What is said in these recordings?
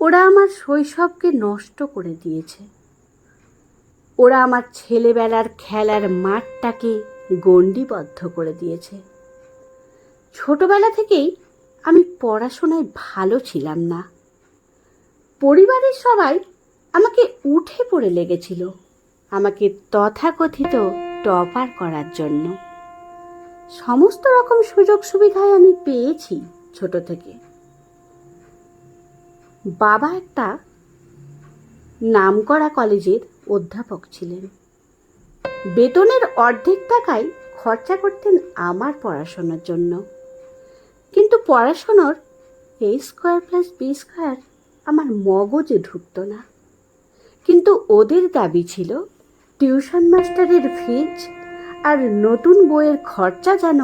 ওরা আমার শৈশবকে নষ্ট করে দিয়েছে। ওরা আমার ছেলেবেলার খেলার মাঠটাকে গণ্ডিবদ্ধ করে দিয়েছে। ছোটবেলা থেকেই আমি পড়াশোনায় ভালো ছিলাম না। পরিবারের সবাই আমাকে উঠে পড়ে লেগেছিল আমাকে তথাকথিত টপার করার জন্য। সমস্ত রকম সুযোগ সুবিধায় আমি পেয়েছি ছোট থেকে। বাবা একটা নামকরা কলেজের অধ্যাপক ছিলেন। বেতনের অর্ধেক টাকাই খরচা করতেন আমার পড়াশোনার জন্য। কিন্তু পড়াশোনার a²+b² আমার মগজে ঢুকত না। কিন্তু ওদের দাবি ছিল টিউশন মাস্টারের ফিজ আর নতুন বইয়ের খরচা যেন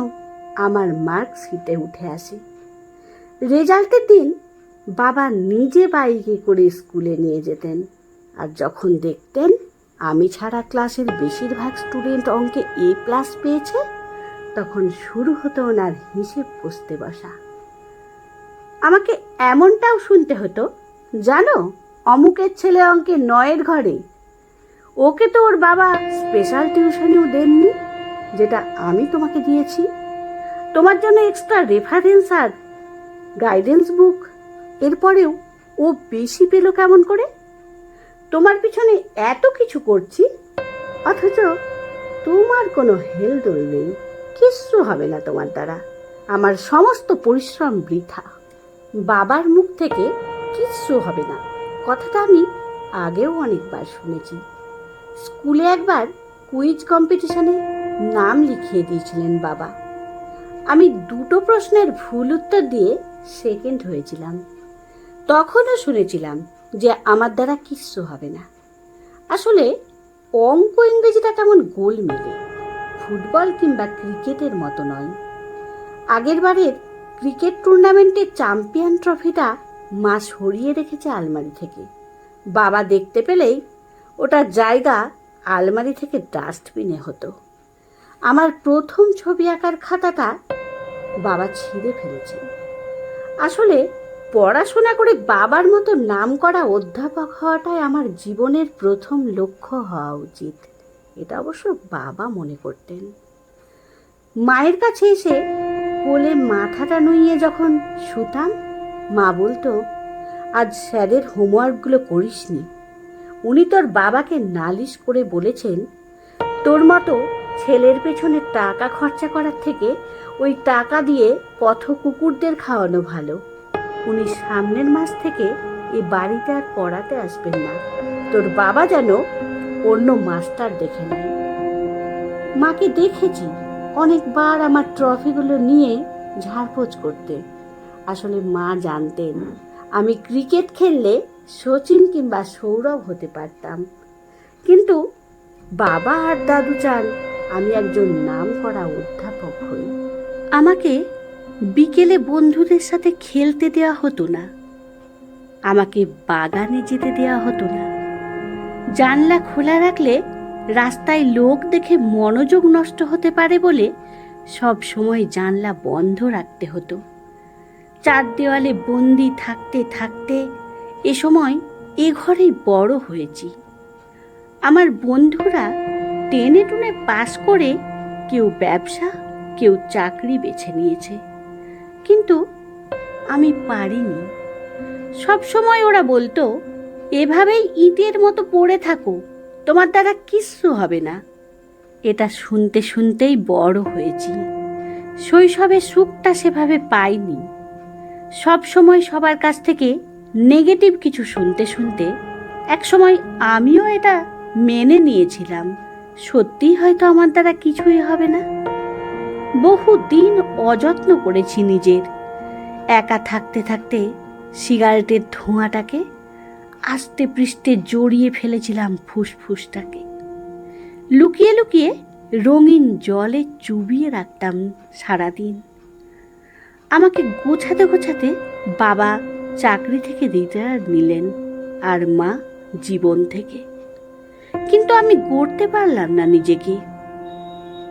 আমার মার্কশিটে উঠে আসে। রেজাল্টের দিন বাবা নিজে বাইকে করে স্কুলে নিয়ে যেতেন, আর যখন দেখতেন আমি ছাড়া ক্লাসের বেশিরভাগ স্টুডেন্ট অঙ্কে A+ পেয়েছে, তখন শুরু হতো ওনার হিসেব কষতে বসা। আমাকে এমনটাও শুনতে হতো, জানো অমুকের ছেলে অঙ্কে 9 ঘরে, ওকে তো ওর বাবা স্পেশাল টিউশনেও দেননি যেটা আমি তোমাকে দিয়েছি। তোমার জন্য এক্সট্রা রেফারেন্স আর গাইডেন্স বুক, এরপরেও ও বেশি পেল কেমন করে? তোমার পিছনে এত কিছু করছি, অথচ তোমার কোনো হেলদোল নেই। কিচ্ছু হবে না তোমার দ্বারা, আমার সমস্ত পরিশ্রম বৃথা। বাবার মুখ থেকে কিচ্ছু হবে না কথাটা আমি আগেও অনেকবার শুনেছি। স্কুলে একবার কুইজ কম্পিটিশনে নাম লিখিয়ে দিয়েছিলেন বাবা। আমি 2টো প্রশ্নের ভুল উত্তর দিয়ে সেকেন্ড হয়েছিলাম। তখনও শুনেছিলাম যে আমার দ্বারা কিচ্ছু হবে না। আসলে অঙ্ক ইংরেজিটা কেমন গোলমেলে, ফুটবল কিংবা ক্রিকেটের মতো নয়। আগের বারের ক্রিকেট টুর্নামেন্টের চ্যাম্পিয়ন ট্রফিটা মা সরিয়ে রেখেছে আলমারি থেকে। বাবা দেখতে পেলেই ওটার জায়গা আলমারি থেকে ডাস্টবিনে হতো। আমার প্রথম ছবি আঁকার খাতাটা বাবা ছিঁড়ে ফেলেছেন। আসলে পড়াশোনা করে বাবার মতো নামকরা অধ্যাপক হওয়াটাই আমার জীবনের প্রথম লক্ষ্য হওয়া উচিত, এটা অবশ্য বাবা মনে করতেন। মায়ের কাছে এসে কোলে মাথাটা নুইয়ে যখন শুতাম, মা বলতো, আজ স্যারের হোমওয়ার্কগুলো করিসনি। উনি তোর বাবাকে নালিশ করে বলেছেন, তোর মতো ছেলের পেছনে টাকা খরচা করার থেকে ওই টাকা দিয়ে পথ কুকুরদের খাওয়ানো ভালো। উনি সামনের মাস থেকে এই বাড়িতে আর পড়াতে আসবেন না। তোর বাবা যেন অন্য মাস্টার দেখে নেয়। মাকে দেখেছি অনেকবার আমার ট্রফিগুলো নিয়ে ঝাড়পোছ করতে। আসলে মা জানতেন আমি ক্রিকেট খেললে সচিন কিংবা সৌরভ হতে পারতাম, কিন্তু বাবা আর দাদু চান আমি একজন নামকরা অধ্যাপক হই। আমাকে বিকেলে বন্ধুদের সাথে খেলতে দেওয়া হতো না, আমাকে বাগানে যেতে দেওয়া হতো না। জানলা খোলা রাখলে রাস্তায় লোক দেখে মনোযোগ নষ্ট হতে পারে বলে সব সময় জানলা বন্ধ রাখতে হতো। 4 দেওয়ালে বন্দি থাকতে থাকতে এ সময় এ ঘরেই বড় হয়েছি। আমার বন্ধুরা টেনে টুনে পাস করে কেউ ব্যবসা, কেউ চাকরি বেছে নিয়েছে, কিন্তু আমি পারিনি। সব সময় ওরা বলতো, এভাবেই ইটের মতো পড়ে থাকো, তোমার দ্বারা কিচ্ছু হবে না। এটা শুনতে শুনতেই বড় হয়েছি। শৈশবে সুখটা সেভাবে পাইনি। সব সময় সবার কাছ থেকে নেগেটিভ কিছু শুনতে শুনতে একসময় আমিও এটা মেনে নিয়েছিলাম, সত্যিই হয়তো আমার দ্বারা কিছুই হবে না। বহু দিন অযত্ন করেছি নিজের। একা থাকতে থাকতে সিগারেটের ধোঁয়াটাকে আস্তে পৃষ্ঠে জড়িয়ে ফেলেছিলাম ফুসফুসটাকে। লুকিয়ে লুকিয়ে রঙিন জলে চুবিয়ে রাখতাম সারাদিন। আমাকে গোছাতে গোছাতে বাবা চাকরি থেকে রিটায়ার নিলেন, আর মা জীবন থেকে। কিন্তু আমি গড়তে পারলাম না নিজেকে।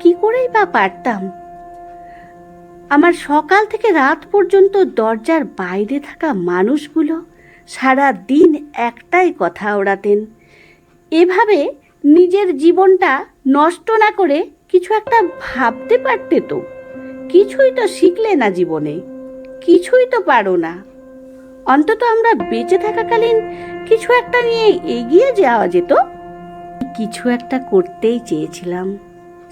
কি করেই বা পারতাম? আমার সকাল থেকে রাত পর্যন্ত দরজার বাইরে থাকা মানুষগুলো সারা দিন একটাই কথা ওড়াতেন। এভাবে নিজের জীবনটা নষ্ট না করে কিছু একটা ভাবতে পারতে তো। কিছুই তো শিখলে না জীবনে, কিছুই তো পারো না। অন্তত আমরা বেঁচে থাকাকালীন কিছু একটা নিয়ে এগিয়ে যাওয়া যেত। কিছু একটা করতেই চেয়েছিলাম,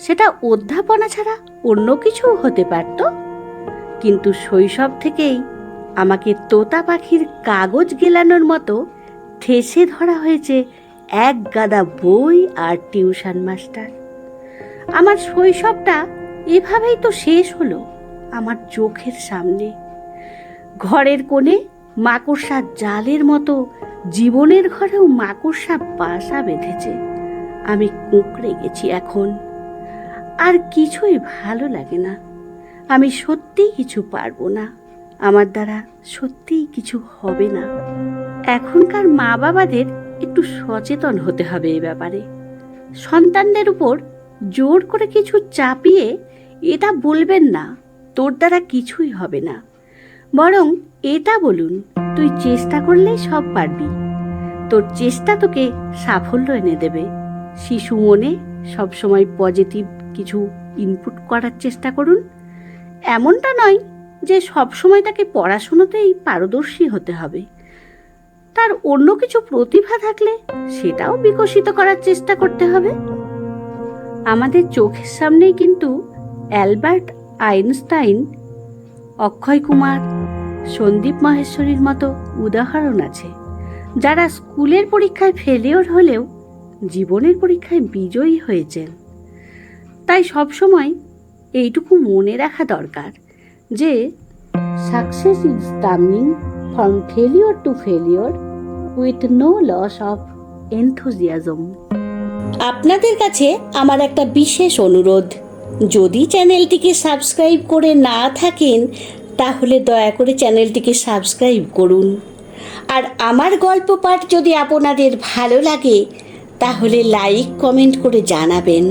সেটা অধ্যাপনা ছাড়া অন্য কিছু হতে পারত। কিন্তু শৈশব থেকেই আমাকে তোতা পাখির কাগজ গেলানোর মতো ঠেসে ধরা হয়েছে এক গাদা বই আর টিউশন মাস্টার। আমার শৈশবটা এভাবেই তো শেষ হলো আমার চোখের সামনে। ঘরের কোণে মাকড়সার জালের মতো জীবনের ঘরেও মাকড়সা বাসা বেঁধেছে। আমি কুঁকড়ে গেছি এখন। আর কিছুই ভালো লাগে না। আমি সত্যিই কিছু পারবো না, আমার দ্বারা সত্যিই কিছু হবে না। এখনকার মা বাবাদের একটু সচেতন হতে হবে এই ব্যাপারে। সন্তানদের উপর জোর করে কিছু চাপিয়ে এটা বলবেন না তোর দ্বারা কিছুই হবে না, বরং এটা বলুন তুই চেষ্টা করলেই সব পারবি, তোর চেষ্টা তোকে সাফল্য এনে দেবে। শিশু মনে সবসময় পজিটিভ কিছু ইনপুট করার চেষ্টা করুন। এমনটা নয় যে সবসময় তাকে পড়াশোনাতেই পারদর্শী হতে হবে। তার অন্য কিছু প্রতিভা থাকলে সেটাও বিকশিত করার চেষ্টা করতে হবে। আমাদের চোখের সামনেই কিন্তু অ্যালবার্ট আইনস্টাইন, অক্ষয় কুমার, সন্দীপ মাহেশ্বরীর মতো উদাহরণ আছে, যারা স্কুলের পরীক্ষায় ফেলিওর হলেও জীবনের পরীক্ষায় বিজয়ী হয়েছেন। তাই সবসময় এইটুকু মনে রাখা দরকার যে success is turning from failure to failure with no loss of enthusiasm. আপনাদের কাছে আমার একটা বিশেষ অনুরোধ, যদি চ্যানেলটিকে সাবস্ক্রাইব করে না থাকেন তাহলে দয়া করে চ্যানেলটিকে সাবস্ক্রাইব করুন। আর আমার গল্প পাঠ যদি আপনাদের ভালো লাগে তাহলে লাইক কমেন্ট করে জানাবেন।